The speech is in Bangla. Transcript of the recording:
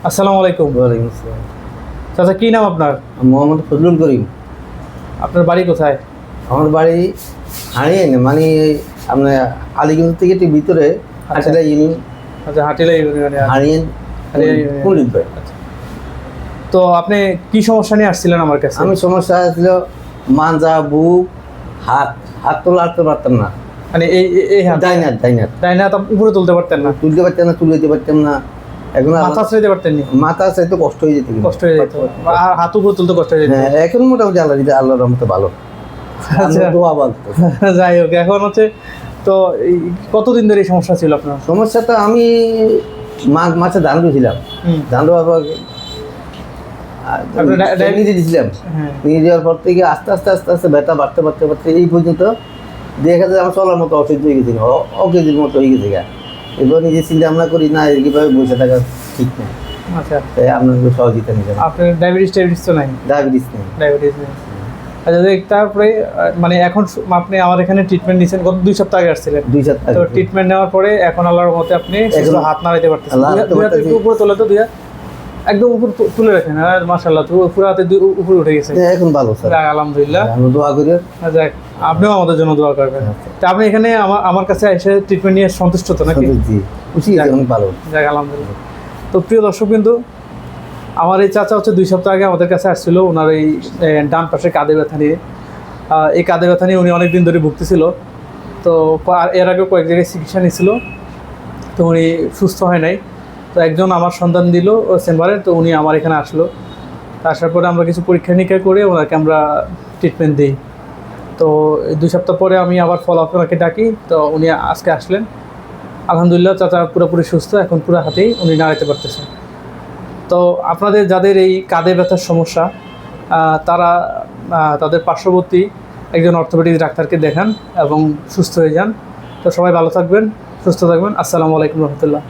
আসসালামু আলাইকুম। ওয়ালাইকুম আসসালাম। চাচা কি নাম আপনার? মোহাম্মদ ফজলুল করিম। আপনার বাড়ি কোথায়? আমার বাড়ি হারিয়ে না মানে আপনার আলিগঞ্জ থেকে একটু ভিতরে হাটিলা ইউনিয়ন। আচ্ছা, হাটিলা ইউনিয়নে। হারিয়েন পণ্ডিত ভাই। তো আপনি কি সমস্যা নিয়ে আসছিলেন আমার কাছে? আমি সমস্যা ছিল মাঞ্জা, বুক, হাত হাত তোলাতে পারতাম না। মানে এই হাত ডাইনার ডাইন হাত উপরে তুলতে পারতেন না? তুলতে পারতাম না, তুলে দিতে পারতাম না। এখন মাথা ছেড়ে পারতেন না? মাথা চাইতে কষ্ট হয়ে যেত, কষ্ট হয়ে যেত, আর হাত উপরে তুলতে কষ্ট হয়ে যেত। হ্যাঁ, এখন মোটামুটি আল্লাহর রহমতে ভালো। আচ্ছা, দোয়া বলতো। যাই হোক, এখন হচ্ছে তো কতদিন ধরে এই সমস্যা ছিল আপনার? সমস্যাটা আমি মাঘ মাসে ধান রুছিলাম, ধান রোয়ার পর নিয়ে দিয়েছিলাম। নিয়ে যাওয়ার পর থেকে আস্তে আস্তে আস্তে আস্তে ব্যথা বাড়তে বাড়তে বাড়তে এই পর্যন্ত দেখা যায় আমার চলার মতো অসহ্য হয়ে গেছে, অকেজির মতো হয়ে গেছে। এবার নিজে চিন্তা ভাবনা করি না এইভাবে বসে থাকা ঠিক না। আচ্ছা, তাই আপনার সহযোগিতা নিয়ে যাবেন। আপনার ডায়াবেটিস তো নাই? ডায়াবেটিস নেই। ডায়াবেটিস নেই। আচ্ছা, তারপরে মানে এখন আপনি আমার এখানে ট্রিটমেন্ট নিয়েছেন, গত 2 সপ্তাহ আগে আসছিলেন। 2 সপ্তাহ। তো ট্রিটমেন্ট নেওয়ার পরে এখন আল্লাহর মতে আপনি শুধু হাত নাড়াইতে পারতেছেন। দুই হাত একটু উপরে তোলে, তো দুই হাত একদম উপর তুলে রাখেন, আর মাশাআল্লাহ পুরো হাতে উপরে উঠে গেছে। এখন ভালো স্যার, আলহামদুলিল্লাহ। আমরা দোয়া করি। যাক, আপনিও আমাদের জন্য দোয়া করবেন। তা আপনি এখানে আমার কাছে এসে ট্রিটমেন্ট নিয়ে সন্তুষ্ট তো নাকি? জি, খুশি, অনেক ভালো। যাক, আলহামদুলিল্লাহ। তো প্রিয় দর্শক বিন্দু, আমার এই চাচা হচ্ছে 2 সপ্তাহ আগে আমাদের কাছে আসছিল। ওনার এই ডান পাশে কাঁধে ব্যথা নিয়ে, এই কাঁধে ব্যথা নিয়ে উনি অনেক দিন ধরে ভুগতেছিল। তো এর আগে কয়েক জায়গায় চিকিৎসা নিয়েছিল, তো উনি সুস্থ হয় নাই। তো একজন আমার সন্ধান দিল চেম্বারে, তো উনি আমার এখানে আসলো। আসার পরে আমরা কিছু পরীক্ষা নিরীক্ষা করে ওনাকে আমরা ট্রিটমেন্ট দিই। তো 2 সপ্তাহ পরে আমি আবার ফলো-আপ ওনাকে ডাকি, তো উনি আজকে আসলেন। আলহামদুলিল্লাহ, চাচা পুরোপুরি সুস্থ, এখন পুরো হাতেই উনি নাড়াতে পারতেছেন। তো আপনাদের যাদের এই কাঁধে ব্যথার সমস্যা, তারা তাদের পার্শ্ববর্তী একজন অর্থোপেডিক ডাক্তারকে দেখান এবং সুস্থ হয়ে যান। তো সবাই ভালো থাকবেন, সুস্থ থাকবেন। আসসালামু আলাইকুম রহমতুল্লাহ।